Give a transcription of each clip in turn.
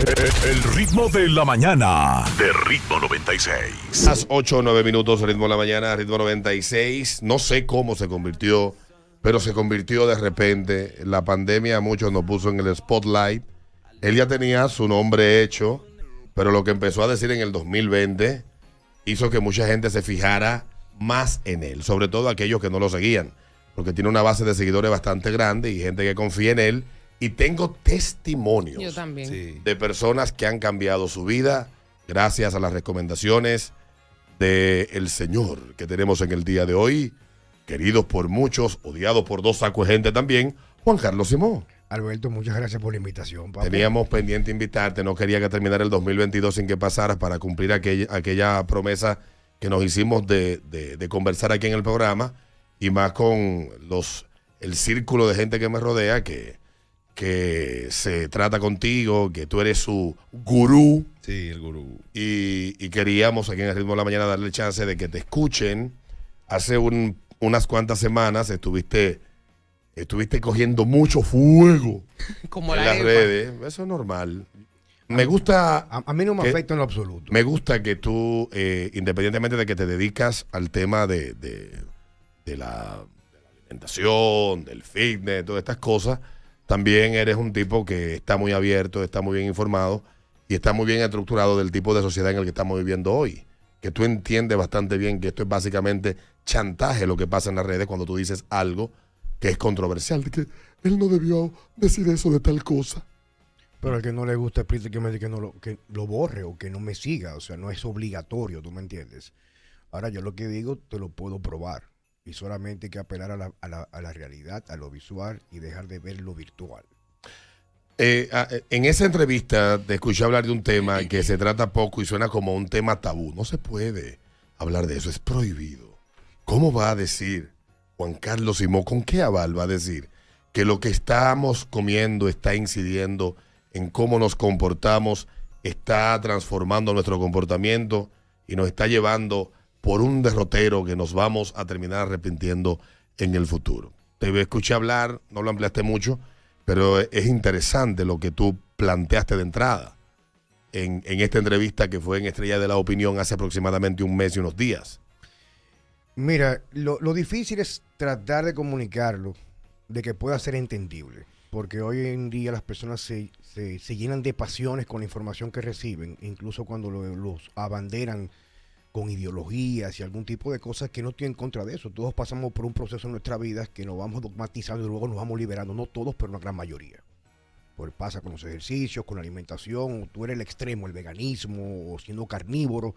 El ritmo de la mañana de Ritmo 96. Las 8 o 9 minutos, Ritmo de la mañana, Ritmo 96. No sé cómo se convirtió, pero se convirtió de repente. La pandemia a muchos nos puso en el spotlight. Él ya tenía su nombre hecho, pero lo que empezó a decir en el 2020 hizo que mucha gente se fijara más en él, sobre todo aquellos que no lo seguían, porque tiene una base de seguidores bastante grande y gente que confía en él. Y tengo testimonios Yo también. de personas que han cambiado su vida gracias a las recomendaciones del Señor que tenemos en el día de hoy. Queridos por muchos, odiados por dos sacos de gente también, Juan Carlos Simón. Alberto, muchas gracias por la invitación, papá. Teníamos pendiente invitarte, no quería que terminara el 2022 sin que pasaras para cumplir aquella promesa que nos hicimos de conversar aquí en el programa, y más con el círculo de gente que me rodea que se trata contigo, que tú eres su gurú. Sí, el gurú. Y queríamos aquí en el Ritmo de la Mañana darle chance de que te escuchen. Hace unas cuantas semanas estuviste cogiendo mucho fuego Como en la las Eva. redes. Eso es normal. Me gusta. A mí no me afecta en lo absoluto. Me gusta que tú, independientemente de que te dedicas al tema de la alimentación, del fitness, todas estas cosas, también eres un tipo que está muy abierto, está muy bien informado y está muy bien estructurado del tipo de sociedad en el que estamos viviendo hoy. Que tú entiendes bastante bien que esto es básicamente chantaje lo que pasa en las redes cuando tú dices algo que es controversial, de que él no debió decir eso de tal cosa. Pero al que no le gusta, explícame que lo borre o que no me siga. O sea, no es obligatorio, ¿tú me entiendes? Ahora, yo lo que digo, te lo puedo probar. Y solamente hay que apelar a la realidad, a lo visual y dejar de ver lo virtual. En esa entrevista te escuché hablar de un tema que se trata poco y suena como un tema tabú. No se puede hablar de eso, es prohibido. ¿Cómo va a decir Juan Carlos Simón, con qué aval va a decir que lo que estamos comiendo está incidiendo en cómo nos comportamos, está transformando nuestro comportamiento y nos está llevando por un derrotero que nos vamos a terminar arrepintiendo en el futuro? Te escuché hablar, no lo ampliaste mucho, pero es interesante lo que tú planteaste de entrada en esta entrevista que fue en Estrella de la Opinión hace aproximadamente un mes y unos días. Mira, lo difícil es tratar de comunicarlo, de que pueda ser entendible. Porque hoy en día las personas se llenan de pasiones con la información que reciben, incluso cuando los abanderan con ideologías y algún tipo de cosas que no estoy en contra de eso. Todos pasamos por un proceso en nuestra vida que nos vamos dogmatizando y luego nos vamos liberando. No todos, pero una gran mayoría. Pues pasa con los ejercicios, con la alimentación, o tú eres el extremo, el veganismo, o siendo carnívoro.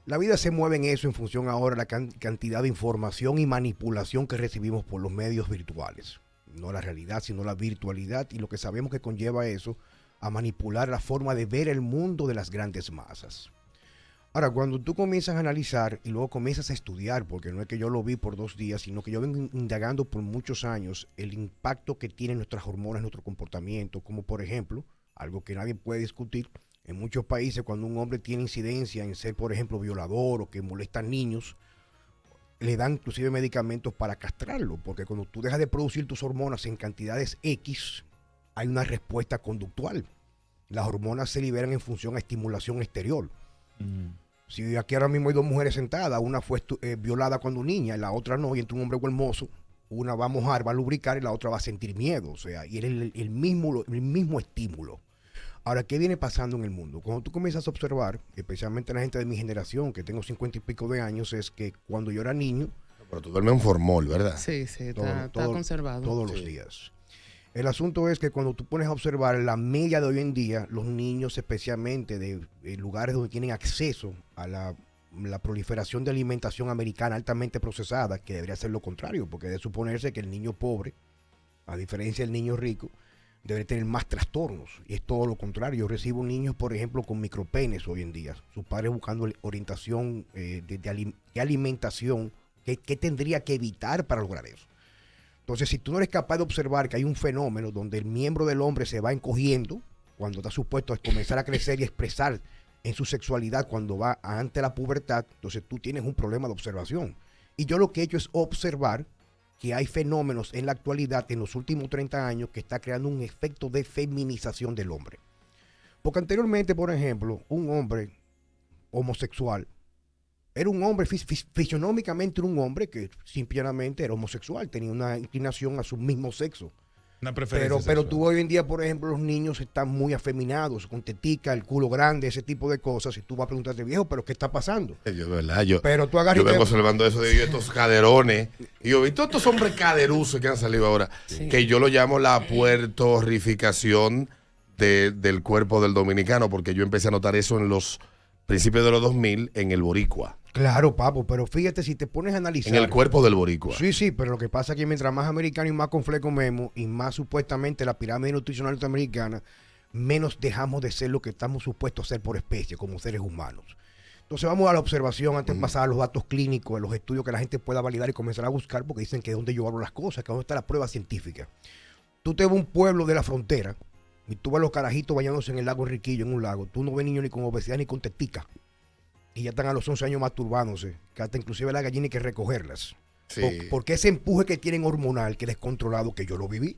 La vida se mueve en eso en función ahora de la cantidad de información y manipulación que recibimos por los medios virtuales. No la realidad, sino la virtualidad y lo que sabemos que conlleva eso a manipular la forma de ver el mundo de las grandes masas. Ahora, cuando tú comienzas a analizar y luego comienzas a estudiar, porque no es que yo lo vi por 2 días, sino que yo vengo indagando por muchos años el impacto que tienen nuestras hormonas, nuestro comportamiento, como por ejemplo, algo que nadie puede discutir, en muchos países cuando un hombre tiene incidencia en ser, por ejemplo, violador o que molesta a niños, le dan inclusive medicamentos para castrarlo, porque cuando tú dejas de producir tus hormonas en cantidades X, hay una respuesta conductual. Las hormonas se liberan en función a estimulación exterior. Si aquí ahora mismo hay 2 mujeres sentadas, una fue violada cuando niña y la otra no, y entre un hombre hermoso, una va a mojar, va a lubricar y la otra va a sentir miedo, o sea, y es el mismo estímulo. Ahora, ¿qué viene pasando en el mundo? Cuando tú comienzas a observar, especialmente la gente de mi generación, que tengo 50 y pico de años, es que cuando yo era niño... Pero tú duermes en formol, ¿verdad? Sí, está conservado. Todos los días. El asunto es que cuando tú pones a observar la media de hoy en día, los niños, especialmente de lugares donde tienen acceso a la proliferación de alimentación americana altamente procesada, que debería ser lo contrario, porque debe suponerse que el niño pobre, a diferencia del niño rico, debe tener más trastornos. Y es todo lo contrario. Yo recibo niños, por ejemplo, con micropenes hoy en día. Sus padres buscando orientación de alimentación. ¿Qué tendría que evitar para lograr eso? Entonces, si tú no eres capaz de observar que hay un fenómeno donde el miembro del hombre se va encogiendo cuando está supuesto a comenzar a crecer y expresar en su sexualidad cuando va ante la pubertad, entonces tú tienes un problema de observación. Y yo lo que he hecho es observar que hay fenómenos en la actualidad, en los últimos 30 años, que está creando un efecto de feminización del hombre. Porque anteriormente, por ejemplo, un hombre homosexual era un hombre, fisionómicamente era un hombre que simplemente era homosexual, tenía una inclinación a su mismo sexo. Una preferencia Pero sexual. tú hoy en día, por ejemplo, los niños están muy afeminados, con tetica, el culo grande, ese tipo de cosas. Y tú vas a preguntarte, viejo, ¿pero qué está pasando? Yo, de verdad, yo Pero tú agarras vengo observando eso de estos caderones. Y yo vi todos estos hombres caderuzos que han salido ahora, que yo lo llamo la puertorrificación del cuerpo del dominicano, porque yo empecé a notar eso en los principios de los 2000 en el boricua. Claro, papo, pero fíjate, si te pones a analizar. En el cuerpo del boricua. Sí, pero lo que pasa es que mientras más americano y más con fle comemos, y más supuestamente la pirámide nutricional norteamericana, menos dejamos de ser lo que estamos supuestos a ser por especie, como seres humanos. Entonces vamos a la observación antes de pasar a los datos clínicos, a los estudios que la gente pueda validar y comenzar a buscar, porque dicen que es donde yo hablo las cosas, que es donde está la prueba científica. Tú te vas a un pueblo de la frontera, y tú ves los carajitos bañándose en el lago Enriquillo, en un lago. Tú no ves niños ni con obesidad ni con tetica. Y ya están a los 11 años masturbándose, que hasta inclusive la gallina hay que recogerlas. Sí. Porque ese empuje que tienen hormonal, que es descontrolado, que yo lo viví.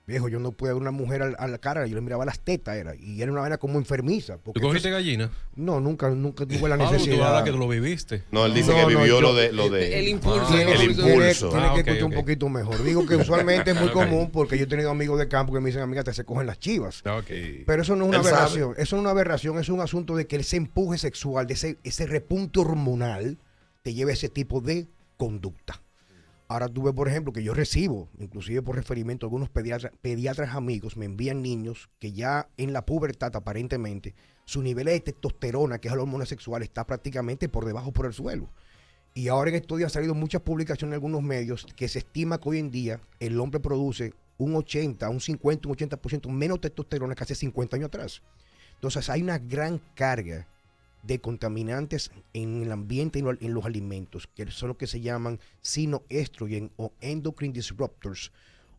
Viejo, yo no pude ver una mujer a la cara, yo le miraba las tetas, y era una vaina como enfermiza. ¿Tú cogiste gallina? No, nunca tuve la Tú hablas necesidad. que tú lo viviste. No, él dice que vivió lo de El impulso. el impulso. Tiene que escuchar ok. un poquito mejor. Digo que usualmente es muy común, porque yo he tenido amigos de campo que me dicen, amiga, te se cogen las chivas. Ok. Pero eso no es una Él sabe. aberración, eso no es una aberración, es un asunto de que ese empuje sexual, de ese repunte hormonal, te lleva a ese tipo de conducta. Ahora tuve, por ejemplo, que yo recibo, inclusive por referimiento, algunos pediatras amigos me envían niños que ya en la pubertad, aparentemente, su nivel de testosterona, que es la hormona sexual, está prácticamente por debajo por el suelo. Y ahora en estudios han salido muchas publicaciones en algunos medios que se estima que hoy en día el hombre produce un 80, un 50, un 80% menos testosterona que hace 50 años atrás. Entonces hay una gran carga de contaminantes en el ambiente y en los alimentos, que son lo que se llaman sinoestrogen o endocrine disruptors,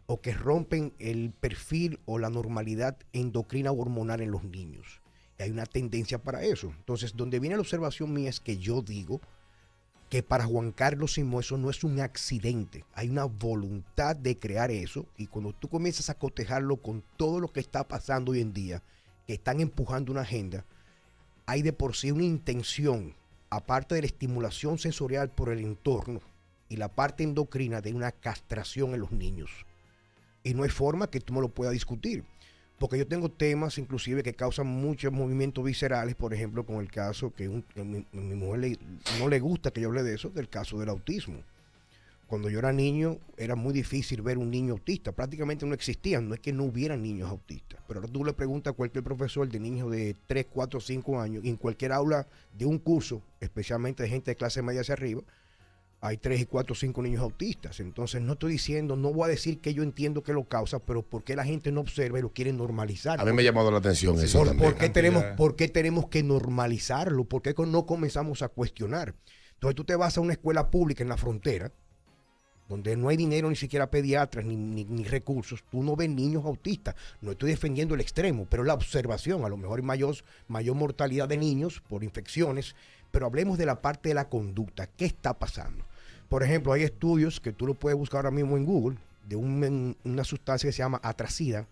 o que rompen el perfil o la normalidad endocrina o hormonal en los niños. Y hay una tendencia para eso. Entonces, donde viene la observación mía es que yo digo que para Juan Carlos Simón eso no es un accidente, hay una voluntad de crear eso, y cuando tú comienzas a cotejarlo con todo lo que está pasando hoy en día, que están empujando una agenda, hay de por sí una intención, aparte de la estimulación sensorial por el entorno y la parte endocrina, de una castración en los niños. Y no hay forma que tú me lo puedas discutir. Porque yo tengo temas inclusive que causan muchos movimientos viscerales, por ejemplo, con el caso que mi mujer no le gusta que yo hable de eso, del caso del autismo. Cuando yo era niño, era muy difícil ver un niño autista. Prácticamente no existían. No es que no hubieran niños autistas. Pero ahora tú le preguntas a cualquier profesor de niños de 3, 4, 5 años, y en cualquier aula de un curso, especialmente de gente de clase media hacia arriba, hay 3, 4, 5 niños autistas. Entonces no estoy diciendo, no voy a decir que yo entiendo que lo causa, pero ¿por qué la gente no observa y lo quiere normalizar? A mí me ha llamado la atención eso también. ¿Por qué tenemos que normalizarlo? ¿Por qué no comenzamos a cuestionar? Entonces tú te vas a una escuela pública en la frontera, donde no hay dinero, ni siquiera pediatras, ni recursos, tú no ves niños autistas. No estoy defendiendo el extremo, pero la observación, a lo mejor hay mayor mortalidad de niños por infecciones, pero hablemos de la parte de la conducta. ¿Qué está pasando? Por ejemplo, hay estudios que tú lo puedes buscar ahora mismo en Google, de una sustancia que se llama atracina,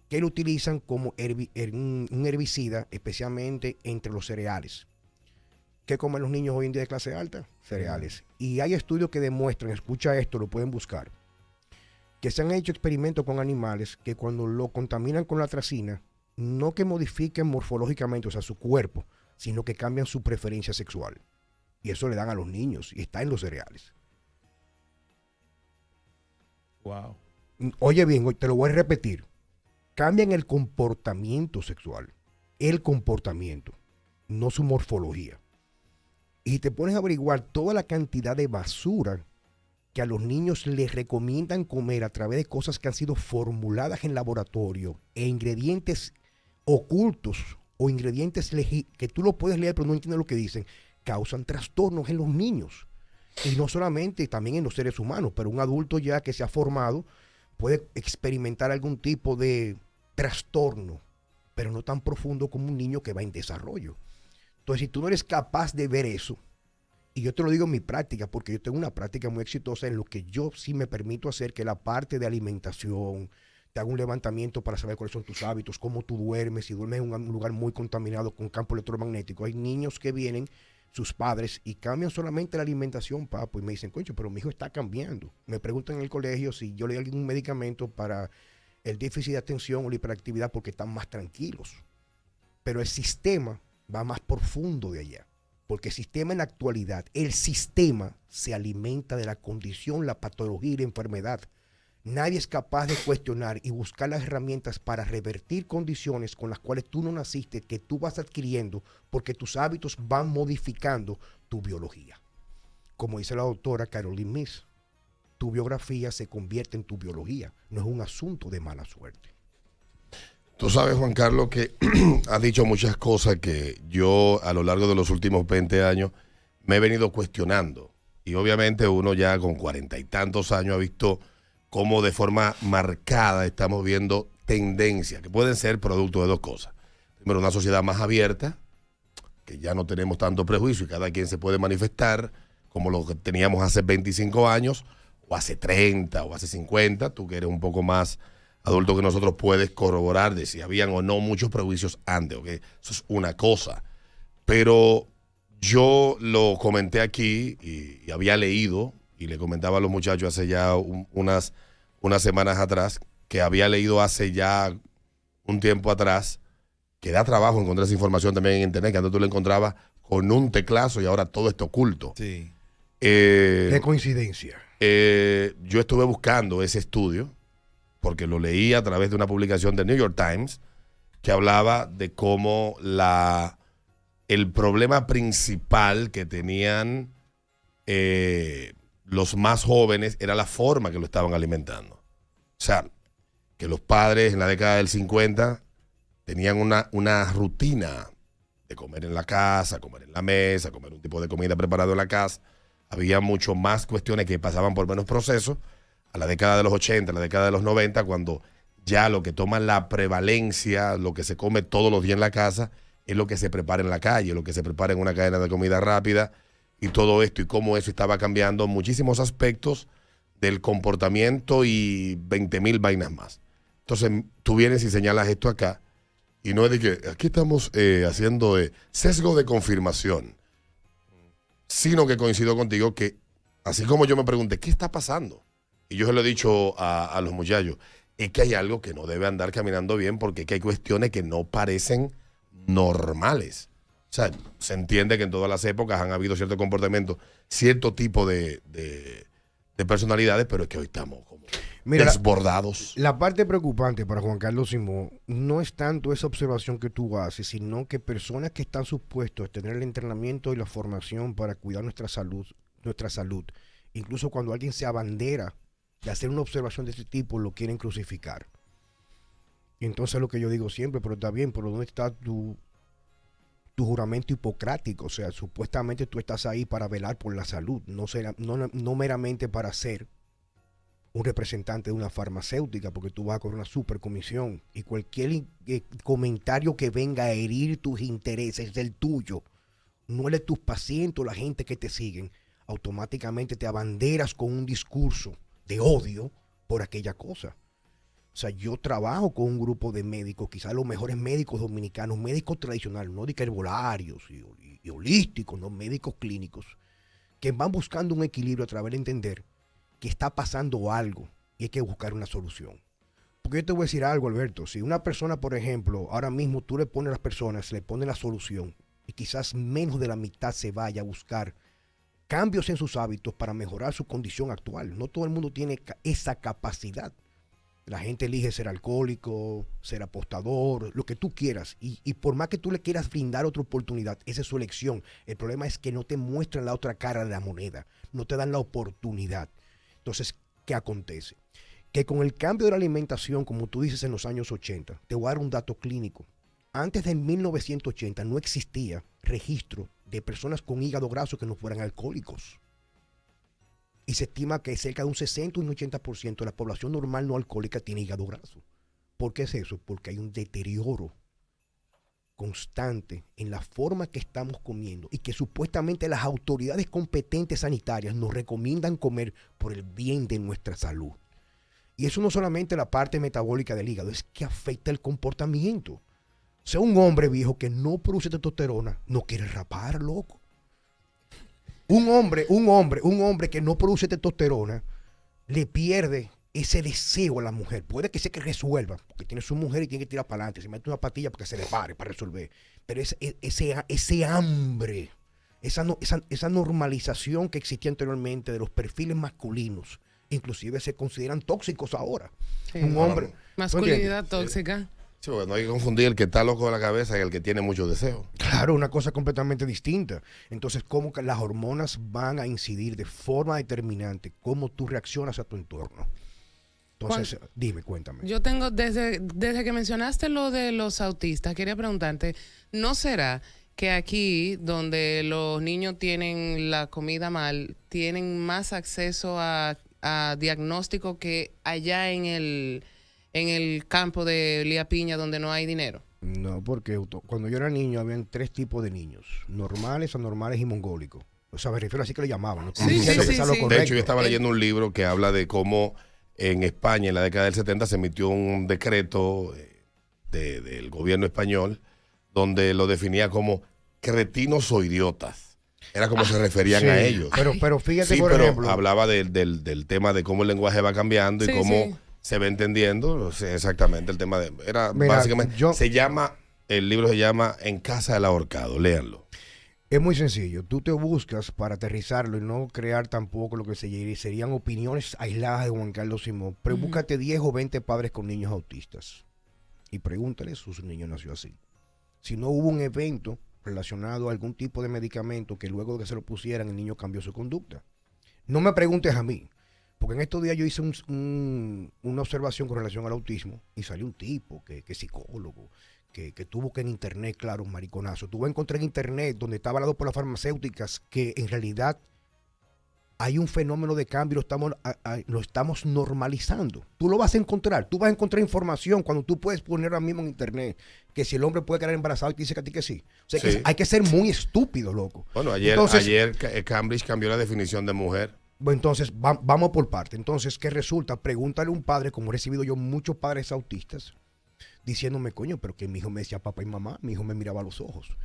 que lo utilizan como un herbicida, especialmente entre los cereales. ¿Qué comen los niños hoy en día de clase alta? Cereales. Y hay estudios que demuestran, escucha esto, lo pueden buscar, que se han hecho experimentos con animales que cuando lo contaminan con la atracina, no que modifiquen morfológicamente, o sea, su cuerpo, sino que cambian su preferencia sexual. Y eso le dan a los niños, y está en los cereales. Wow. Oye bien, te lo voy a repetir. Cambian el comportamiento sexual. El comportamiento, no su morfología. Y te pones a averiguar toda la cantidad de basura que a los niños les recomiendan comer a través de cosas que han sido formuladas en laboratorio e ingredientes ocultos o ingredientes que tú lo puedes leer pero no entiendes lo que dicen, causan trastornos en los niños. Y no solamente, también en los seres humanos, pero un adulto ya que se ha formado puede experimentar algún tipo de trastorno, pero no tan profundo como un niño que va en desarrollo. Entonces, si tú no eres capaz de ver eso, y yo te lo digo en mi práctica, porque yo tengo una práctica muy exitosa en lo que yo sí me permito hacer, que la parte de alimentación, te haga un levantamiento para saber cuáles son tus hábitos, cómo tú duermes, si duermes en un lugar muy contaminado con campo electromagnético. Hay niños que vienen, sus padres, y cambian solamente la alimentación, papo, y me dicen, concho, pero mi hijo está cambiando. Me preguntan en el colegio si yo le doy algún medicamento para el déficit de atención o la hiperactividad porque están más tranquilos. Pero el sistema va más profundo de allá. Porque el sistema en la actualidad, el sistema se alimenta de la condición, la patología y la enfermedad. Nadie es capaz de cuestionar y buscar las herramientas para revertir condiciones con las cuales tú no naciste, que tú vas adquiriendo, porque tus hábitos van modificando tu biología. Como dice la doctora Caroline Myss, tu biografía se convierte en tu biología, no es un asunto de mala suerte. Tú sabes, Juan Carlos, que has dicho muchas cosas que yo a lo largo de los últimos 20 años me he venido cuestionando. Y obviamente uno ya con 40 y tantos años ha visto cómo de forma marcada estamos viendo tendencias que pueden ser producto de dos cosas. Primero, una sociedad más abierta, que ya no tenemos tanto prejuicio y cada quien se puede manifestar como lo que teníamos hace 25 años, o hace 30, o hace 50, tú que eres un poco más adulto que nosotros puedes corroborar de si habían o no muchos prejuicios antes, ¿ok? Eso es una cosa. Pero yo lo comenté aquí y había leído, y le comentaba a los muchachos hace ya unas semanas atrás, que había leído hace ya un tiempo atrás, que da trabajo encontrar esa información también en internet, que antes tú la encontrabas con un teclazo y ahora todo está oculto. Sí. Qué coincidencia. Yo estuve buscando ese estudio, porque lo leí a través de una publicación de New York Times, que hablaba de cómo el problema principal que tenían los más jóvenes era la forma que lo estaban alimentando. O sea, que los padres en la década del 50 tenían una rutina de comer en la casa, comer en la mesa, comer un tipo de comida preparado en la casa. Había mucho más cuestiones que pasaban por menos procesos. A la década de los 80, a la década de los 90, cuando ya lo que toma la prevalencia, lo que se come todos los días en la casa, es lo que se prepara en la calle, lo que se prepara en una cadena de comida rápida, y todo esto, y cómo eso estaba cambiando muchísimos aspectos del comportamiento y 20,000 vainas más. Entonces, tú vienes y señalas esto acá, y no es de que aquí estamos haciendo sesgo de confirmación, sino que coincido contigo que, así como yo me pregunté, ¿qué está pasando? Y yo se lo he dicho a los muchachos, es que hay algo que no debe andar caminando bien, porque es que hay cuestiones que no parecen normales. O sea, se entiende que en todas las épocas han habido cierto comportamiento, cierto tipo de personalidades, pero es que hoy estamos como desbordados. La parte preocupante para Juan Carlos Simón no es tanto esa observación que tú haces, sino que personas que están supuestos a tener el entrenamiento y la formación para cuidar nuestra salud, incluso cuando alguien se abandera de hacer una observación de este tipo, lo quieren crucificar. Y entonces lo que yo digo siempre, pero está bien, pero ¿dónde está tu juramento hipocrático? O sea, supuestamente tú estás ahí para velar por la salud, no meramente para ser un representante de una farmacéutica, porque tú vas a correr una supercomisión y cualquier comentario que venga a herir tus intereses del tuyo, no el de tus pacientes o la gente que te siguen, automáticamente te abanderas con un discurso de odio por aquella cosa. O sea, yo trabajo con un grupo de médicos, quizás los mejores médicos dominicanos, médicos tradicionales, no de herbolarios y holísticos, no, médicos clínicos, que van buscando un equilibrio a través de entender que está pasando algo y hay que buscar una solución. Porque yo te voy a decir algo, Alberto, si una persona, por ejemplo, ahora mismo tú le pones a las personas, le pones la solución y quizás menos de la mitad se vaya a buscar cambios en sus hábitos para mejorar su condición actual. No todo el mundo tiene esa capacidad. La gente elige ser alcohólico, ser apostador, lo que tú quieras. Y por más que tú le quieras brindar otra oportunidad, esa es su elección. El problema es que no te muestran la otra cara de la moneda. No te dan la oportunidad. Entonces, ¿qué acontece? Que con el cambio de la alimentación, como tú dices en los años 80, te voy a dar un dato clínico. Antes de 1980 no existía registro de personas con hígado graso que no fueran alcohólicos. Y se estima que cerca de un 60 o un 80% de la población normal no alcohólica tiene hígado graso. ¿Por qué es eso? Porque hay un deterioro constante en la forma que estamos comiendo y que supuestamente las autoridades competentes sanitarias nos recomiendan comer por el bien de nuestra salud. Y eso no solamente la parte metabólica del hígado, es que afecta el comportamiento. O sea, un hombre viejo que no produce testosterona no quiere rapar, loco. Un hombre que no produce testosterona le pierde ese deseo a la mujer. Puede que sea que resuelva, porque tiene su mujer y tiene que tirar para adelante, se mete una patilla para que se le pare, para resolver. Pero ese hambre, esa normalización que existía anteriormente de los perfiles masculinos, inclusive se consideran tóxicos ahora. Sí. Un hombre. Masculinidad tóxica. Sí, porque no hay que confundir el que está loco de la cabeza y el que tiene mucho deseo. Claro, una cosa completamente distinta. Entonces, cómo que las hormonas van a incidir de forma determinante cómo tú reaccionas a tu entorno. Entonces, dime, cuéntame. Yo tengo, desde que mencionaste lo de los autistas, quería preguntarte, ¿no será que aquí, donde los niños tienen la comida mal, tienen más acceso a diagnóstico que allá en el campo de Lía Piña, donde no hay dinero? No, porque cuando yo era niño habían 3 tipos de niños: normales, anormales y mongólicos. O sea, me refiero así que le llamaban, ¿no? Sí, sí, sí, sí. De hecho, yo estaba leyendo un libro que habla de cómo en España, en la década del 70, se emitió un decreto del gobierno español donde lo definía como cretinos o idiotas. Era como se referían sí, a ellos. Pero fíjate, Sí, por pero ejemplo, hablaba del tema de cómo el lenguaje va cambiando y Sí, cómo sí. se va entendiendo. O sea, exactamente el tema de... Era Mira, básicamente... El libro se llama En casa del ahorcado. Léanlo. es muy sencillo. Tú te buscas para aterrizarlo y no crear tampoco lo que serían opiniones aisladas de Juan Carlos Simón. Pero búscate 10 o 20 padres con niños autistas y pregúntale si su niño nació así. Si no hubo un evento relacionado a algún tipo de medicamento que luego de que se lo pusieran el niño cambió su conducta. No me preguntes a mí, porque en estos días yo hice una observación con relación al autismo y salió un tipo que es psicólogo, que tuvo que en internet, claro, un mariconazo. Tú vas a encontrar en internet donde está avalado por las farmacéuticas que en realidad hay un fenómeno de cambio, lo estamos normalizando. Tú lo vas a encontrar, tú vas a encontrar información cuando tú puedes poner ahora mismo en internet que si el hombre puede quedar embarazado y te dice que a ti que sí. O sea, Sí. que hay que ser muy estúpido, loco. Bueno, ayer Cambridge cambió la definición de mujer. Bueno, entonces, vamos por parte. Entonces, ¿qué resulta? Pregúntale a un padre, como he recibido yo muchos padres autistas, diciéndome, coño, pero que mi hijo me decía papá y mamá, mi hijo me miraba a los ojos.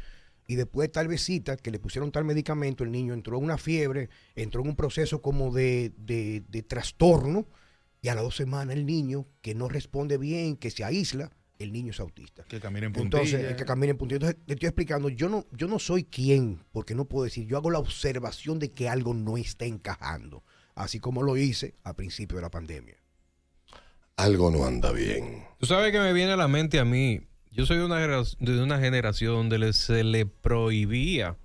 Y después de tal visita, que le pusieron tal medicamento, el niño entró en una fiebre, entró en un proceso como de trastorno, y a las 2 semanas el niño, que no responde bien, que se aísla, el niño es autista. Que camina en puntilla. Entonces, el que camina en puntilla. Entonces, te estoy explicando, yo no soy quien, porque no puedo decir, yo hago la observación de que algo no está encajando, así como lo hice al principio de la pandemia. Algo no anda bien. Tú sabes que me viene a la mente a mí. Yo soy de una generación donde se le prohibía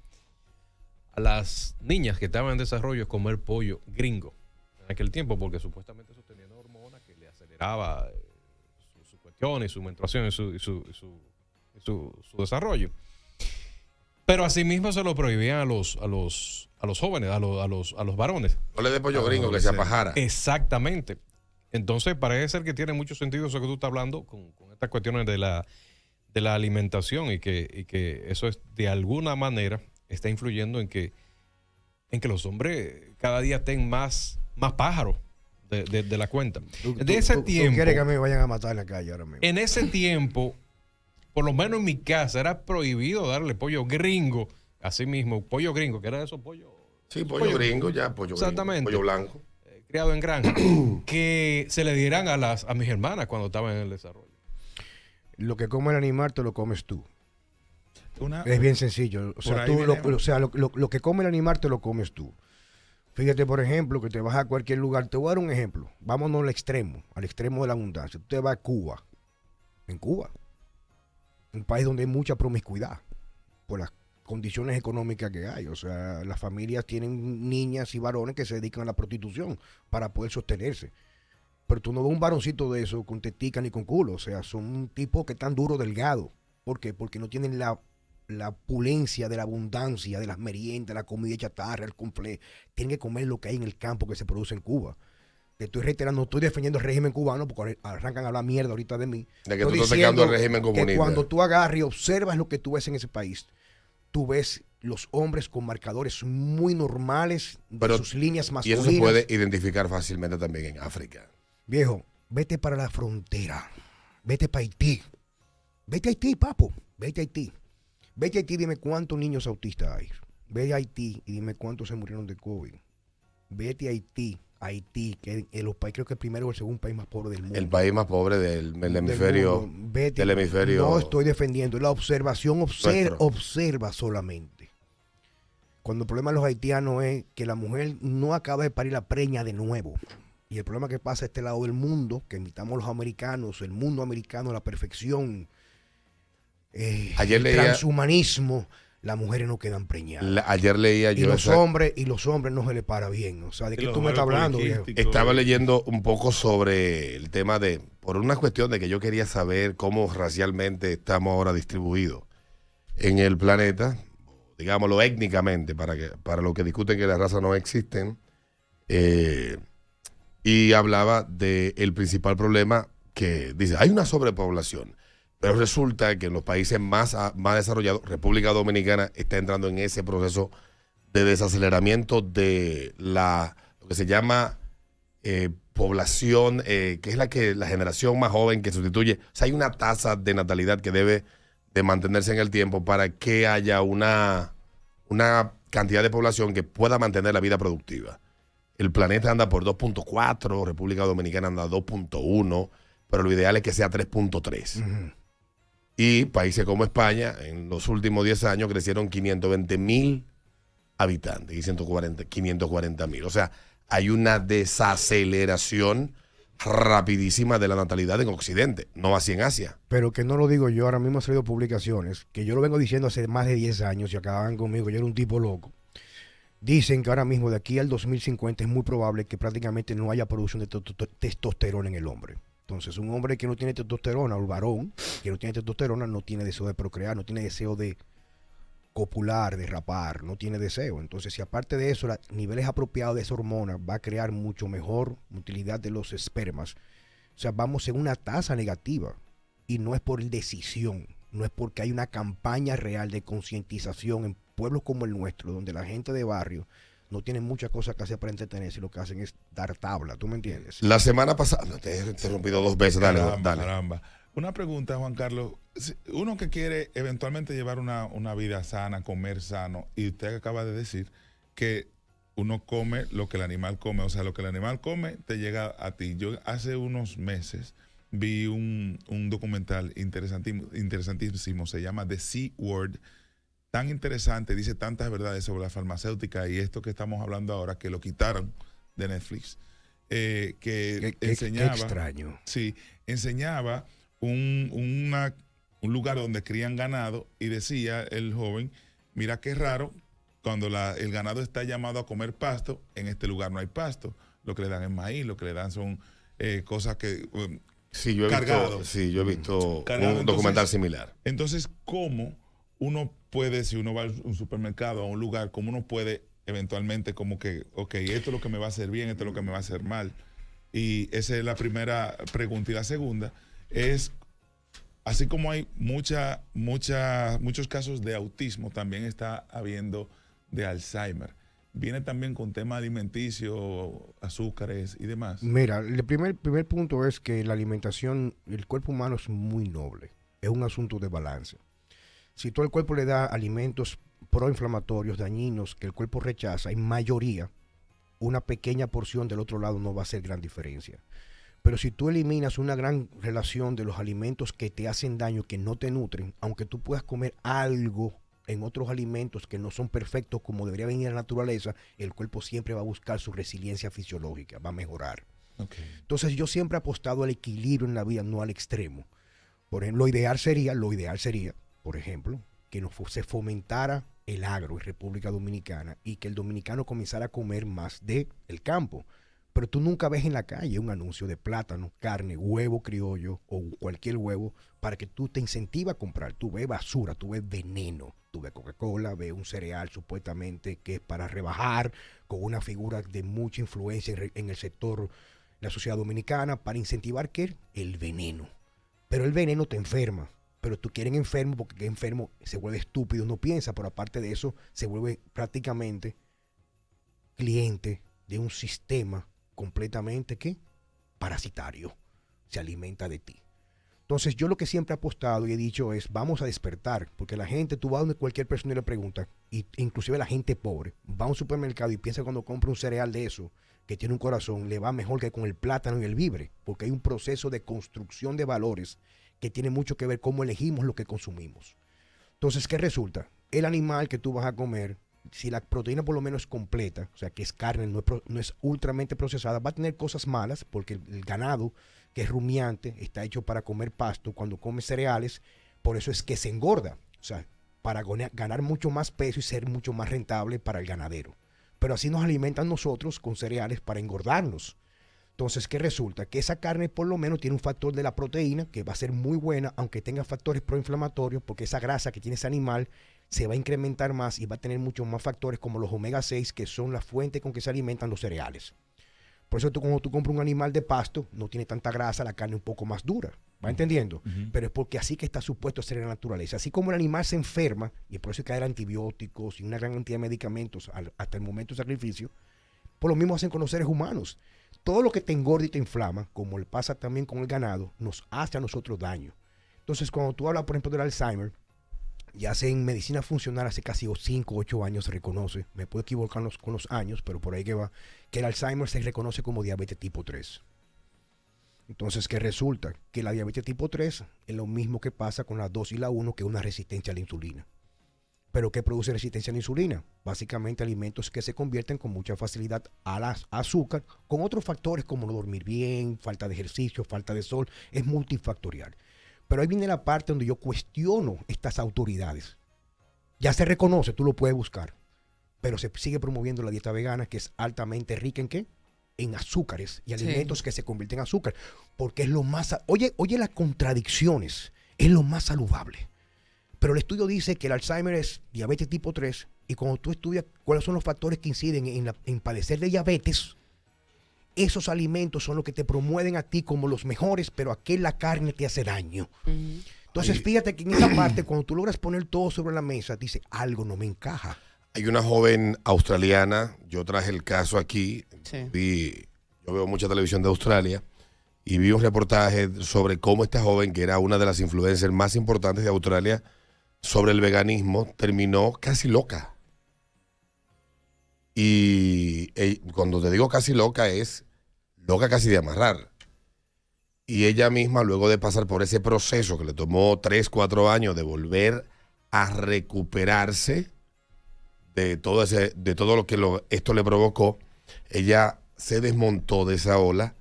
a las niñas que estaban en desarrollo comer pollo gringo en aquel tiempo, porque supuestamente eso tenía una hormona que le aceleraba sus cuestiones, su menstruación y su desarrollo. Pero asimismo se lo prohibían a los jóvenes, a los varones. No le dé pollo gringo que se apajara. Exactamente. Entonces parece ser que tiene mucho sentido eso que tú estás hablando con estas cuestiones de la alimentación y que eso es de alguna manera está influyendo en que los hombres cada día estén más pájaros de la cuenta. De ese tiempo. ¿Tú quieres que me vayan a matar en la calle ahora mismo? En ese tiempo, por lo menos en mi casa, era prohibido darle pollo gringo, así mismo, pollo gringo, que era esos pollos. Sí, pollo gringo, ya, pollo Exactamente. gringo, pollo blanco. Criado en granja, que se le dieran a mis hermanas cuando estaban en el desarrollo. Lo que come el animal te lo comes tú. Es bien sencillo. O sea, lo que come el animal te lo comes tú. Fíjate, por ejemplo, que te vas a cualquier lugar. Te voy a dar un ejemplo. Vámonos al extremo de la abundancia. Tú te vas a Cuba. En Cuba, un país donde hay mucha promiscuidad por las condiciones económicas que hay. O sea, las familias tienen niñas y varones que se dedican a la prostitución para poder sostenerse. Pero tú no ves un varoncito de eso con tetica ni con culo. O sea, son tipos que están duros, delgados. ¿Por qué? Porque no tienen la opulencia de la abundancia, de las meriendas, la comida chatarra, el completo. Tienen que comer lo que hay en el campo que se produce en Cuba. Te estoy reiterando, no estoy defendiendo el régimen cubano porque arrancan a hablar mierda ahorita de mí. De que tú estás sacando el régimen que comunista. cuando tú agarras y observas lo que tú ves en ese país, tú ves los hombres con marcadores muy normales de sus líneas Y masculinas. eso se puede identificar fácilmente también en África. Viejo, vete para la frontera, vete para Haití. Vete a Haití, papo, vete a Haití. Vete a Haití y dime cuántos niños autistas hay. Vete a Haití y dime cuántos se murieron de COVID. Vete a Haití, que es creo que el primero o el segundo país más pobre del mundo. El país más pobre del hemisferio. Vete, del hemisferio. No estoy defendiendo. La observación observa solamente. Cuando el problema de los haitianos es que la mujer no acaba de parir la preña de nuevo. Y el problema que pasa a este lado del mundo, que invitamos los americanos, el mundo americano, la perfección, Ayer el leía, transhumanismo, las mujeres no quedan preñadas. ayer leía Y yo los hombres no se les para bien. O sea, ¿de qué tú me estás hablando, viejo? Estaba leyendo un poco sobre el tema de, por una cuestión de que yo quería saber cómo racialmente estamos ahora distribuidos en el planeta, digámoslo étnicamente, para los que discuten que las razas no existen, y hablaba del principal problema que dice, hay una sobrepoblación, pero resulta que en los países más desarrollados, República Dominicana está entrando en ese proceso de desaceleramiento de lo que se llama población, que es la generación más joven que sustituye. O sea, hay una tasa de natalidad que debe de mantenerse en el tiempo para que haya una cantidad de población que pueda mantener la vida productiva. El planeta anda por 2.4, República Dominicana anda 2.1, pero lo ideal es que sea 3.3. Uh-huh. Y países como España, en los últimos 10 años crecieron 520,000 habitantes y 540,000. O sea, hay una desaceleración rapidísima de la natalidad en Occidente, no así en Asia. Pero que no lo digo yo, ahora mismo han salido publicaciones que yo lo vengo diciendo hace más de 10 años y acababan conmigo, yo era un tipo loco. Dicen que ahora mismo de aquí al 2050 es muy probable que prácticamente no haya producción de testosterona en el hombre. Entonces, un hombre que no tiene testosterona, o el varón que no tiene testosterona, no tiene deseo de procrear, no tiene deseo de copular, de rapar, no tiene deseo. Entonces, si aparte de eso, niveles apropiados de esa hormona va a crear mucho mejor utilidad de los espermas. O sea, vamos en una tasa negativa y no es por decisión, no es porque hay una campaña real de concientización en pueblos como el nuestro, donde la gente de barrio no tiene muchas cosas que hacer para entretenerse y lo que hacen es dar tabla, ¿tú me entiendes? La semana pasada, te he interrumpido 2 veces, dale. Caramba. Una pregunta, Juan Carlos. Uno que quiere eventualmente llevar una vida sana, comer sano, y usted acaba de decir que uno come lo que el animal come, o sea, lo que el animal come te llega a ti. Yo hace unos meses vi un documental interesantísimo, se llama The C Word, tan interesante, dice tantas verdades sobre la farmacéutica y esto que estamos hablando ahora, que lo quitaron de Netflix, que enseñaba... Qué extraño. Sí, enseñaba un lugar donde crían ganado y decía el joven, mira qué raro, cuando el ganado está llamado a comer pasto, en este lugar no hay pasto, lo que le dan es maíz, lo que le dan son cosas que... Sí, yo he visto un documental similar. Entonces, ¿cómo uno puede, si uno va a un supermercado, a un lugar, cómo uno puede eventualmente como que, ok, esto es lo que me va a hacer bien, esto es lo que me va a hacer mal? Y esa es la primera pregunta. Y la segunda es, así como hay muchos casos de autismo, también está habiendo de Alzheimer. Viene también con tema alimenticio, azúcares y demás. Mira, el primer punto es que la alimentación, el cuerpo humano es muy noble. Es un asunto de balance. Si todo el cuerpo le da alimentos proinflamatorios, dañinos, que el cuerpo rechaza, en mayoría, una pequeña porción del otro lado no va a hacer gran diferencia. Pero si tú eliminas una gran relación de los alimentos que te hacen daño, que no te nutren, aunque tú puedas comer algo en otros alimentos que no son perfectos como debería venir a la naturaleza, el cuerpo siempre va a buscar su resiliencia fisiológica, va a mejorar. Okay. Entonces yo siempre he apostado al equilibrio en la vida, no al extremo. Por ejemplo, lo ideal sería, por ejemplo, que se fomentara el agro en República Dominicana y que el dominicano comenzara a comer más del campo. Pero tú nunca ves en la calle un anuncio de plátano, carne, huevo criollo o cualquier huevo para que tú te incentives a comprar. Tú ves basura, tú ves veneno, tú ves Coca-Cola, ves un cereal supuestamente que es para rebajar, con una figura de mucha influencia en el sector, la sociedad dominicana, para incentivar ¿qué? El veneno. Pero el veneno te enferma. Pero tú quieres enfermo porque enfermo se vuelve estúpido, no piensa, pero aparte de eso se vuelve prácticamente cliente de un sistema completamente ¿qué? Parasitario. se alimenta de ti. Entonces, yo lo que siempre he apostado y he dicho es, vamos a despertar, porque la gente, tú vas donde cualquier persona y le pregunta, inclusive la gente pobre, va a un supermercado y piensa cuando compra un cereal de eso, que tiene un corazón, le va mejor que con el plátano y el vibre, porque hay un proceso de construcción de valores que tiene mucho que ver cómo elegimos lo que consumimos. Entonces, ¿qué resulta? El animal que tú vas a comer, si la proteína por lo menos es completa, o sea, que es carne, no es ultramente procesada, va a tener cosas malas, porque el ganado, que es rumiante, está hecho para comer pasto. Cuando come cereales, por eso es que se engorda, o sea, para ganar mucho más peso y ser mucho más rentable para el ganadero. Pero así nos alimentan nosotros con cereales para engordarnos. Entonces, ¿qué resulta? Que esa carne por lo menos tiene un factor de la proteína que va a ser muy buena, aunque tenga factores proinflamatorios, porque esa grasa que tiene ese animal se va a incrementar más y va a tener muchos más factores como los omega 6, que son la fuente con que se alimentan los cereales. Por eso cuando tú compras un animal de pasto, no tiene tanta grasa, la carne un poco más dura. ¿Va entendiendo? Pero es porque así que está supuesto a ser la naturaleza. Así como el animal se enferma, y por eso hay que dar antibióticos y una gran cantidad de medicamentos hasta el momento del sacrificio, por lo mismo hacen con los seres humanos. Todo lo que te engorda y te inflama, como le pasa también con el ganado, nos hace a nosotros daño. Entonces, cuando tú hablas, por ejemplo, del Alzheimer, ya sea en medicina funcional hace casi 5 o 8 años se reconoce, me puedo equivocar con los años, pero por ahí que va, que el Alzheimer se reconoce como diabetes tipo 3. Entonces, ¿qué resulta? Que la diabetes tipo 3 es lo mismo que pasa con la 2 y la 1, que es una resistencia a la insulina. ¿Pero qué produce resistencia a la insulina? Básicamente alimentos que se convierten con mucha facilidad a azúcar, con otros factores como no dormir bien, falta de ejercicio, falta de sol, es multifactorial. Pero ahí viene la parte donde yo cuestiono estas autoridades. Ya se reconoce, tú lo puedes buscar, pero se sigue promoviendo la dieta vegana, que es altamente rica ¿en qué? En azúcares y alimentos que se convierten en azúcar, porque es lo más... Oye las contradicciones, es lo más saludable. Pero el estudio dice que el Alzheimer es diabetes tipo 3, y cuando tú estudias cuáles son los factores que inciden en padecer de diabetes, esos alimentos son los que te promueven a ti como los mejores, pero a que la carne te hace daño. Entonces, fíjate que en esa parte, cuando tú logras poner todo sobre la mesa, dice, algo no me encaja. Hay una joven australiana, yo traje el caso aquí, Sí. yo veo mucha televisión de Australia, y vi un reportaje sobre cómo esta joven, que era una de las influencers más importantes de Australia, sobre el veganismo, terminó casi loca. Y cuando te digo casi loca, es loca casi de amarrar. Y ella misma, luego de pasar por ese proceso que le tomó 3, 4 años de volver a recuperarse de todo lo que esto le provocó, ella se desmontó de esa ola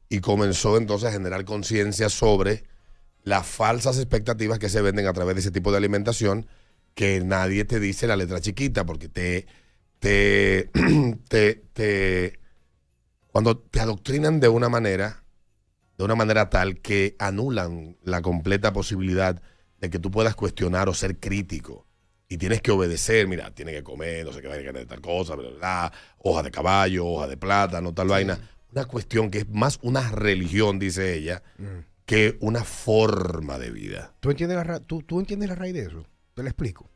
y comenzó entonces a generar conciencia sobre las falsas expectativas que se venden a través de ese tipo de alimentación, que nadie te dice la letra chiquita, porque cuando te adoctrinan de una manera tal que anulan la completa posibilidad de que tú puedas cuestionar o ser crítico. Y tienes que obedecer, mira, tienes que comer, no sé qué, que tal cosa, ¿verdad? Hoja de caballo, hoja de plátano, tal vaina. Una cuestión que es más una religión, dice ella, que una forma de vida. ¿Tú entiendes la raíz de eso? Te lo explico.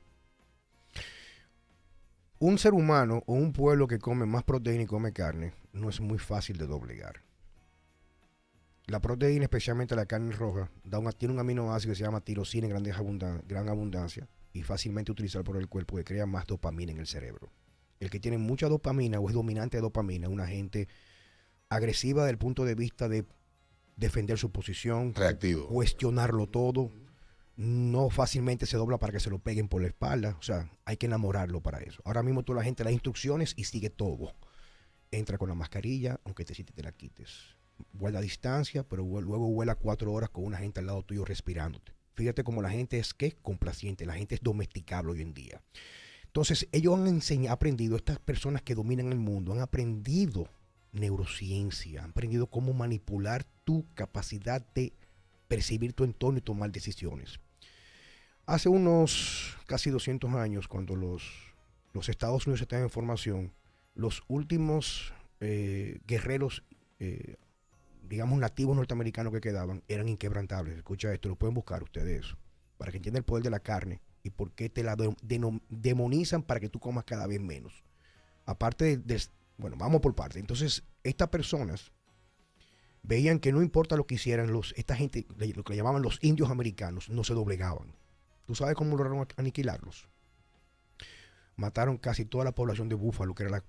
Un ser humano o un pueblo que come más proteína y come carne no es muy fácil de doblegar. La proteína, especialmente la carne roja, tiene un aminoácido que se llama tirosina en gran abundancia y fácilmente utilizado por el cuerpo, que crea más dopamina en el cerebro. El que tiene mucha dopamina o es dominante de dopamina es una gente agresiva desde el punto de vista de defender su posición, reactivo, cuestionarlo todo, no fácilmente se dobla para que se lo peguen por la espalda, o sea, hay que enamorarlo para eso. Ahora mismo toda la gente da instrucciones y sigue todo. Entra con la mascarilla, aunque si te la quites. Guarda distancia, pero luego vuela 4 horas con una gente al lado tuyo respirándote. Fíjate cómo la gente es complaciente, la gente es domesticable hoy en día. Entonces, ellos han aprendido, estas personas que dominan el mundo, han aprendido neurociencia, han aprendido cómo manipular tu capacidad de percibir tu entorno y tomar decisiones. Hace unos casi 200 años, cuando los Estados Unidos estaban en formación, los últimos guerreros, digamos nativos norteamericanos que quedaban, eran inquebrantables. Escucha esto, lo pueden buscar ustedes, para que entiendan el poder de la carne y por qué te la demonizan para que tú comas cada vez menos. Aparte bueno, vamos por partes. Entonces, estas personas veían que no importa lo que hicieran, esta gente, lo que le llamaban los indios americanos, no se doblegaban. ¿Tú sabes cómo lograron aniquilarlos? Mataron casi toda la población de búfalo, que era la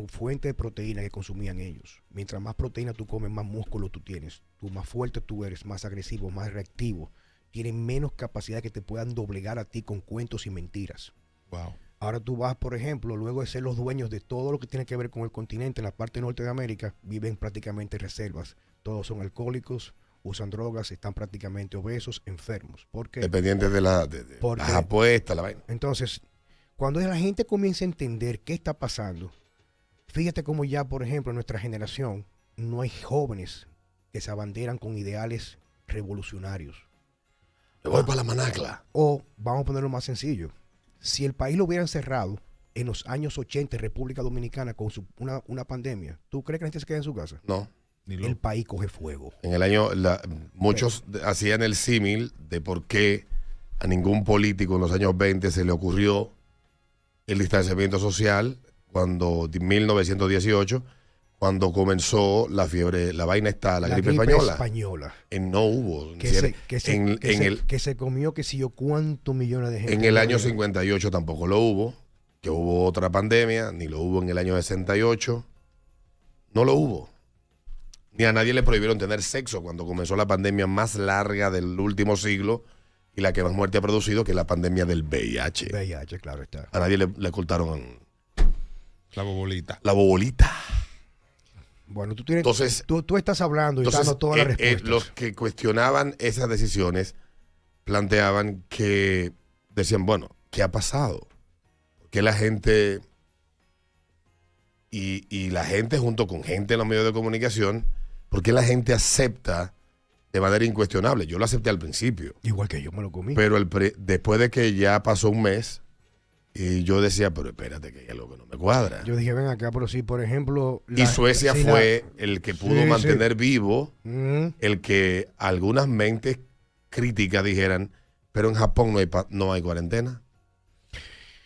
fuente de proteína que consumían ellos. Mientras más proteína tú comes, más músculo tú tienes. Tú más fuerte tú eres, más agresivo, más reactivo. Tienen menos capacidad que te puedan doblegar a ti con cuentos y mentiras. Wow. Ahora tú vas, por ejemplo, luego de ser los dueños de todo lo que tiene que ver con el continente, en la parte norte de América, viven prácticamente en reservas. Todos son alcohólicos, usan drogas, están prácticamente obesos, enfermos. ¿Por qué? Dependientes de las apuestas, la vaina. Entonces, cuando la gente comienza a entender qué está pasando, fíjate cómo ya, por ejemplo, en nuestra generación, no hay jóvenes que se abanderan con ideales revolucionarios. Me voy para la manacla. O, vamos a ponerlo más sencillo, si el país lo hubieran cerrado en los años 80 en República Dominicana con una pandemia, ¿tú crees que la gente se queda en su casa? No. El país coge fuego. En el año, muchos hacían el símil de por qué a ningún político en los años 20 se le ocurrió el distanciamiento social cuando, en 1918, cuando comenzó la fiebre, la vaina está, la gripe española. No hubo. Que se comió que si yo cuántos millones de gente. En el año 58 tampoco lo hubo, que hubo otra pandemia, ni lo hubo en el año 68. No lo hubo. Ni a nadie le prohibieron tener sexo cuando comenzó la pandemia más larga del último siglo y la que más muerte ha producido, que es la pandemia del VIH. VIH, claro está. A nadie le cortaron la bobolita. La bobolita. Bueno, tú tienes, entonces, tú estás hablando y dando todas las respuestas. Los que cuestionaban esas decisiones planteaban que decían, bueno, ¿qué ha pasado? Que la gente y la gente junto con gente en los medios de comunicación, ¿por qué la gente acepta de manera incuestionable? Yo lo acepté al principio. Igual que yo me lo comí. Pero después de que ya pasó un mes, y yo decía, pero espérate, que hay algo que no me cuadra. Yo dije, ven acá, pero sí, por ejemplo... Y Suecia fue el que pudo mantener vivo, el que algunas mentes críticas dijeran, pero en Japón no hay cuarentena.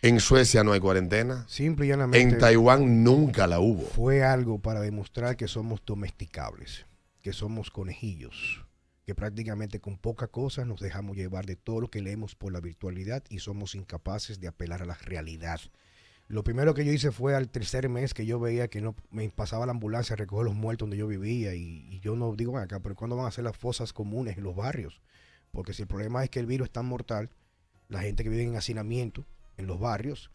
En Suecia no hay cuarentena. Simple y llanamente. En Taiwán nunca la hubo. Fue algo para demostrar que somos domesticables, que somos conejillos, que prácticamente con poca cosa nos dejamos llevar de todo lo que leemos por la virtualidad y somos incapaces de apelar a la realidad. Lo primero que yo hice fue al tercer mes que yo veía que no me pasaba la ambulancia a recoger los muertos donde yo vivía y yo no digo acá, pero ¿cuándo van a hacer las fosas comunes en los barrios? Porque si el problema es que el virus es tan mortal, la gente que vive en hacinamiento en los barrios,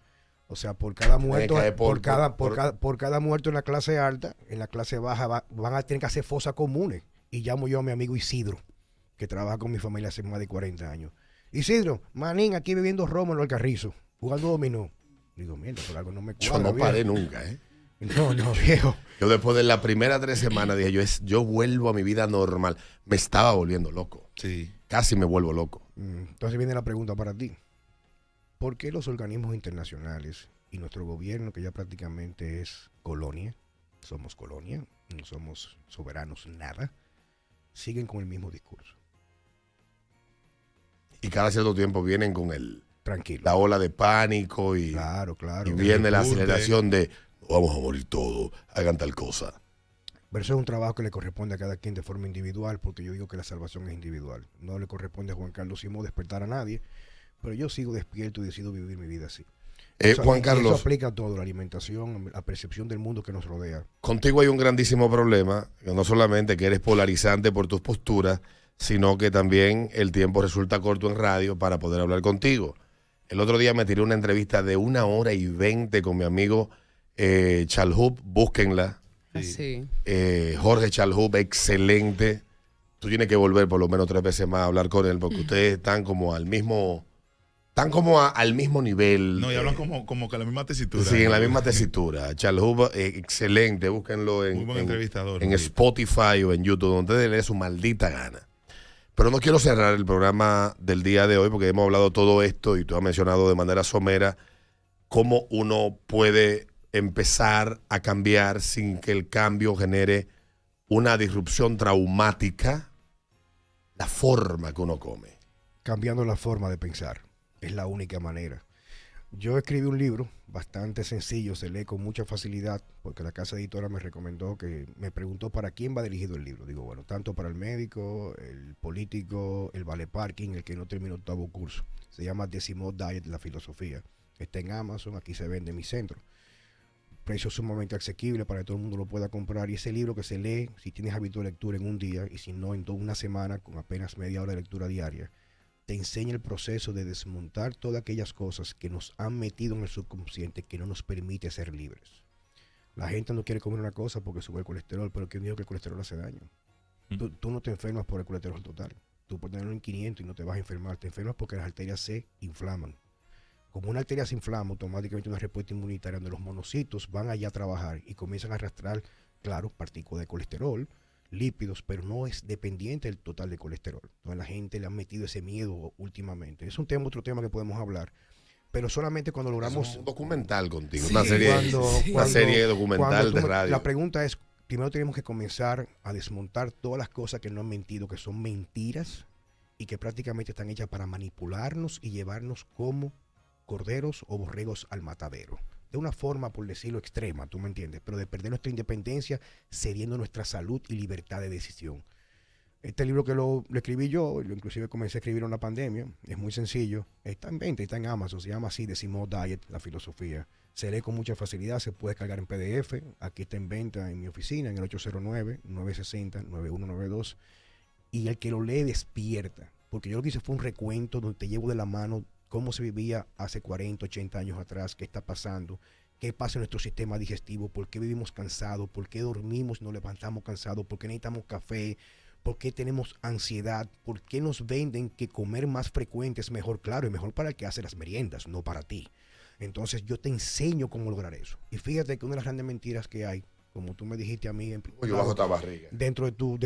o sea, por cada muerto, por cada muerto en la clase alta, en la clase baja van a tener que hacer fosas comunes. Y llamo yo a mi amigo Isidro, que trabaja con mi familia hace más de 40 años. Isidro, manín, aquí bebiendo romo en el Carrizo, jugando dominó. Digo, mierda, por algo no me cuadra. Yo no viejo. paré nunca, ¿eh? No, viejo. Yo después de las primeras 3 semanas dije, yo vuelvo a mi vida normal. Me estaba volviendo loco. Sí. Casi me vuelvo loco. Entonces viene la pregunta para ti. ¿Por qué los organismos internacionales y nuestro gobierno, que ya prácticamente es colonia, somos colonia, no somos soberanos, nada, siguen con el mismo discurso? Y cada cierto tiempo vienen con tranquilo, la ola de pánico y, claro. Y viene la aceleración de vamos a morir todos, hagan tal cosa. Pero eso es un trabajo que le corresponde a cada quien de forma individual, porque yo digo que la salvación es individual. No le corresponde a Juan Carlos Simó despertar a nadie, pero yo sigo despierto y decido vivir mi vida así. Juan Carlos, eso aplica a todo, la alimentación, la percepción del mundo que nos rodea. Contigo hay un grandísimo problema, no solamente que eres polarizante por tus posturas, sino que también el tiempo resulta corto en radio para poder hablar contigo. El otro día me tiré una entrevista de 1 hora y 20 con mi amigo Chalhub, búsquenla. Sí. Jorge Chalhub, excelente. Tú tienes que volver por lo menos 3 veces más a hablar con él, porque ustedes están como al mismo... Están como al mismo nivel. No, y hablan como que la misma tesitura. Sí, en la misma tesitura. Chalhub, excelente. Búsquenlo en entrevistador, en Spotify o en YouTube, donde le dé su maldita gana. Pero no quiero cerrar el programa del día de hoy porque hemos hablado todo esto y tú has mencionado de manera somera cómo uno puede empezar a cambiar sin que el cambio genere una disrupción traumática, la forma que uno come. Cambiando la forma de pensar. Es la única manera. Yo escribí un libro bastante sencillo, se lee con mucha facilidad, porque la casa editora me recomendó me preguntó para quién va dirigido el libro. Digo, bueno, tanto para el médico, el político, el vale parking, el que no terminó octavo curso. Se llama Decimos Diet, la filosofía. Está en Amazon, aquí se vende en mi centro. Precio sumamente asequible para que todo el mundo lo pueda comprar. Y ese libro que se lee, si tienes hábito de lectura en un día, y si no, en toda una semana, con apenas media hora de lectura diaria, te enseña el proceso de desmontar todas aquellas cosas que nos han metido en el subconsciente que no nos permite ser libres. La gente no quiere comer una cosa porque sube el colesterol, pero ¿quién dijo que el colesterol hace daño? Tú no te enfermas por el colesterol total. Tú puedes tenerlo en 500 y no te vas a enfermar. Te enfermas porque las arterias se inflaman. Como una arteria se inflama, automáticamente una respuesta inmunitaria donde los monocitos van allá a trabajar y comienzan a arrastrar, claro, partículas de colesterol, lípidos, pero no es dependiente del total de colesterol. Entonces la gente le han metido ese miedo últimamente. Es otro tema que podemos hablar, pero solamente cuando logramos... Es un documental contigo, Sí, una serie documental de radio. La pregunta es, primero tenemos que comenzar a desmontar todas las cosas que nos han mentido, que son mentiras y que prácticamente están hechas para manipularnos y llevarnos como corderos o borregos al matadero. De una forma, por decirlo, extrema, tú me entiendes, pero de perder nuestra independencia cediendo nuestra salud y libertad de decisión. Este libro que lo escribí yo, inclusive comencé a escribir en la pandemia, es muy sencillo, está en venta, está en Amazon, se llama así, Decimos Diet, la filosofía. Se lee con mucha facilidad, se puede cargar en PDF, aquí está en venta en mi oficina, en el 809-960-9192, y el que lo lee despierta, porque yo lo que hice fue un recuento donde te llevo de la mano cómo se vivía hace 40, 80 años atrás, qué está pasando, qué pasa en nuestro sistema digestivo, por qué vivimos cansados, por qué dormimos y nos levantamos cansados, por qué necesitamos café, por qué tenemos ansiedad, por qué nos venden que comer más frecuente es mejor. Claro, es mejor para el que hace las meriendas, no para ti. Entonces yo te enseño cómo lograr eso. Y fíjate que una de las grandes mentiras que hay, como tú me dijiste a mí, Yo bajo esta barriga. dentro de tu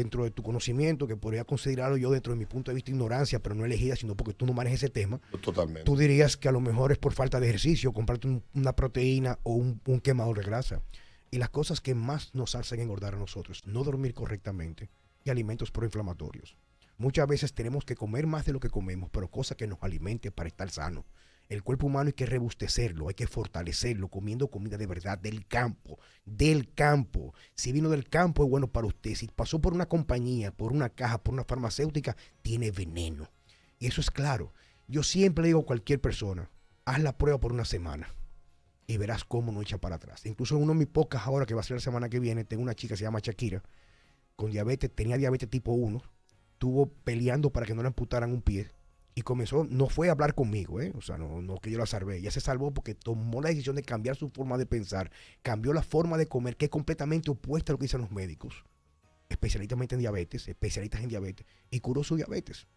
conocimiento, que podría considerarlo yo dentro de mi punto de vista ignorancia, pero no elegida, sino porque tú no manejas ese tema, Totalmente. tú dirías que a lo mejor es por falta de ejercicio, comprarte una proteína o un quemador de grasa. Y las cosas que más nos hacen engordar a nosotros, no dormir correctamente y alimentos proinflamatorios. Muchas veces tenemos que comer más de lo que comemos, pero cosas que nos alimente para estar sano. El cuerpo humano hay que rebustecerlo, hay que fortalecerlo, comiendo comida de verdad, del campo, del campo. Si vino del campo es bueno para usted. Si pasó por una compañía, por una caja, por una farmacéutica, tiene veneno. Y eso es claro. Yo siempre le digo a cualquier persona, haz la prueba por una semana y verás cómo no echa para atrás. Incluso en uno de mis podcasts ahora, que va a ser la semana que viene, tengo una chica que se llama Shakira, con diabetes, tenía diabetes tipo 1, estuvo peleando para que no le amputaran un pie. Y comenzó, no fue a hablar conmigo, o sea, no que yo la salvé. Ella se salvó porque tomó la decisión de cambiar su forma de pensar, cambió la forma de comer, que es completamente opuesta a lo que dicen los médicos, especialistas en diabetes, y curó su diabetes.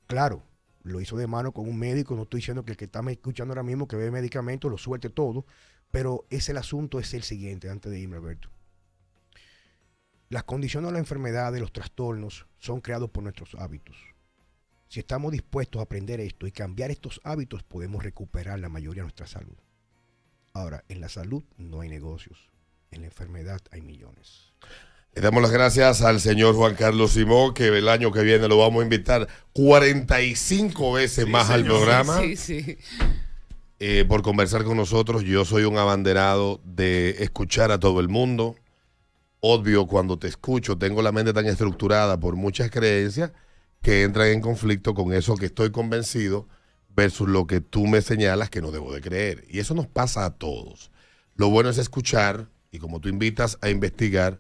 Claro, lo hizo de mano con un médico, no estoy diciendo que el que está escuchando ahora mismo que bebe medicamentos lo suelte todo, pero el asunto es el siguiente, antes de irme, Alberto. Las condiciones de la enfermedad, de los trastornos, son creados por nuestros hábitos. Si estamos dispuestos a aprender esto y cambiar estos hábitos, podemos recuperar la mayoría de nuestra salud. Ahora, en la salud no hay negocios. En la enfermedad hay millones. Le damos las gracias al señor Juan Carlos Simón, que el año que viene lo vamos a invitar 45 veces más al programa. Sí. Por conversar con nosotros. Yo soy un abanderado de escuchar a todo el mundo. Obvio, cuando te escucho, tengo la mente tan estructurada por muchas creencias que entran en conflicto con eso que estoy convencido versus lo que tú me señalas que no debo de creer. Y eso nos pasa a todos. Lo bueno es escuchar y, como tú invitas a investigar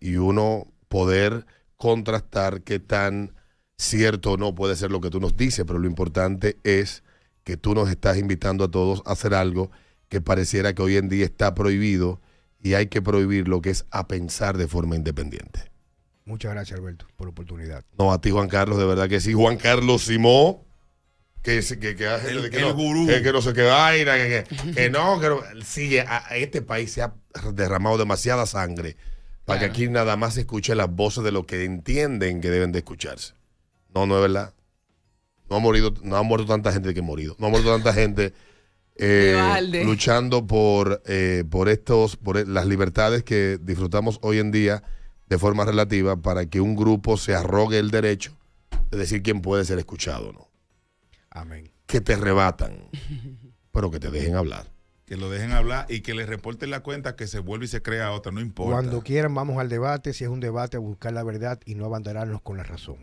y uno poder contrastar qué tan cierto o no puede ser lo que tú nos dices, pero lo importante es que tú nos estás invitando a todos a hacer algo que pareciera que hoy en día está prohibido y hay que prohibir lo que es a pensar de forma independiente. Muchas gracias, Alberto, por la oportunidad. No, a ti, Juan Carlos, de verdad que sí. Juan Carlos Simón, que hace el gurú. Que no sé qué vaina, que no, sí, a este país se ha derramado demasiada sangre para que aquí nada más se escuche las voces de lo que entienden que deben de escucharse. No es verdad. No ha muerto tanta gente que ha morido. No ha muerto tanta gente luchando por las libertades que disfrutamos hoy en día de forma relativa, para que un grupo se arrogue el derecho de decir quién puede ser escuchado o no. Amén. que te rebatan, pero que te dejen hablar. Que lo dejen hablar y que le reporten la cuenta, que se vuelve y se crea otra, no importa. Cuando quieran vamos al debate, si es un debate, a buscar la verdad y no abandonarnos con la razón.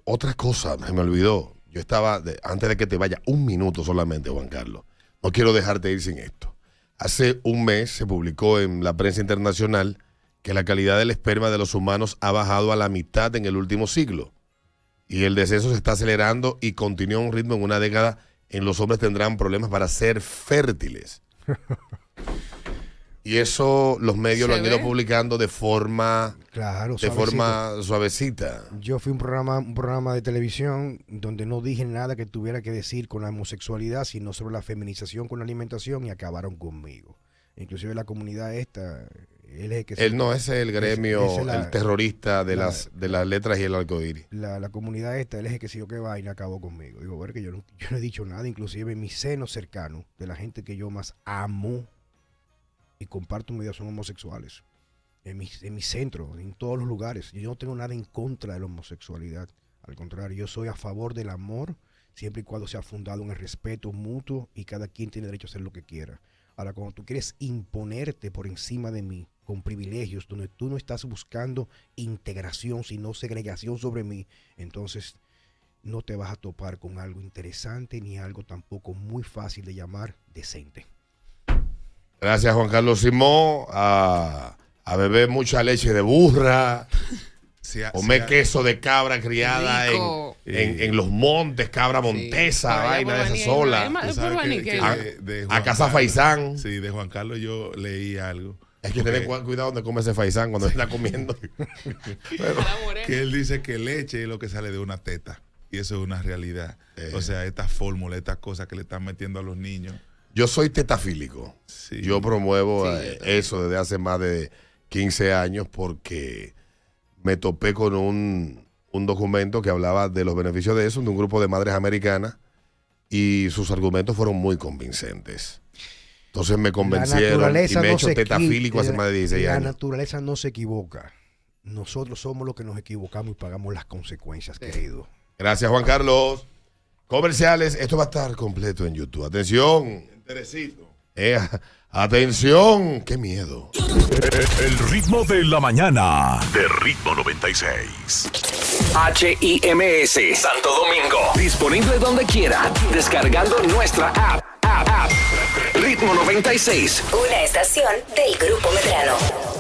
Otra cosa, se me olvidó. Yo estaba, antes de que te vaya, un minuto solamente, Juan Carlos. No quiero dejarte ir sin esto. Hace un mes se publicó en la prensa internacional que la calidad del esperma de los humanos ha bajado a la mitad en el último siglo. Y el descenso se está acelerando y continúa a un ritmo en una década. En los hombres tendrán problemas para ser fértiles. Y eso los medios lo han ido publicando de forma, suavecita. Yo fui un programa de televisión donde no dije nada que tuviera que decir con la homosexualidad, sino sobre la feminización con la alimentación, y acabaron conmigo. Inclusive la comunidad esta, él no es el gremio, el terrorista de las letras y el arcoíris. La comunidad esta, él es el que yo qué vaina, acabó conmigo. Digo, ver que yo no he dicho nada, inclusive en mi seno cercano, de la gente que yo más amo y comparto mi vida, son homosexuales. En mi centro, en todos los lugares. Yo no tengo nada en contra de la homosexualidad. Al contrario, yo soy a favor del amor, siempre y cuando sea fundado en el respeto mutuo y cada quien tiene derecho a hacer lo que quiera. Ahora, cuando tú quieres imponerte por encima de mí con privilegios, donde tú no estás buscando integración, sino segregación sobre mí, entonces no te vas a topar con algo interesante ni algo tampoco muy fácil de llamar decente. Gracias, Juan Carlos Simón. A beber mucha leche de burra, comer queso de cabra criada en los montes, cabra montesa, vaina de esa sola. A casa faisán. Sí, de Juan Carlos yo leí algo. Hay que tener cuidado donde come ese faisán cuando está comiendo. Que él dice que leche es lo que sale de una teta. Y eso es una realidad. O sea, estas fórmulas, estas cosas que le están metiendo a los niños. Yo soy tetafílico. Sí. Yo promuevo eso desde hace más de 15 años porque me topé con un documento que hablaba de los beneficios de eso, de un grupo de madres americanas, y sus argumentos fueron muy convincentes. Entonces me convencieron y me he hecho tetafílico hace más de 16 años. La naturaleza no se equivoca. Nosotros somos los que nos equivocamos y pagamos las consecuencias, querido. Gracias, Juan Carlos. Comerciales, esto va a estar completo en YouTube. Atención. Teresito. Atención, qué miedo. El ritmo de la mañana de Ritmo 96. HIMS Santo Domingo. Disponible donde quiera. Descargando nuestra app. Ritmo 96. Una estación del Grupo Medrano.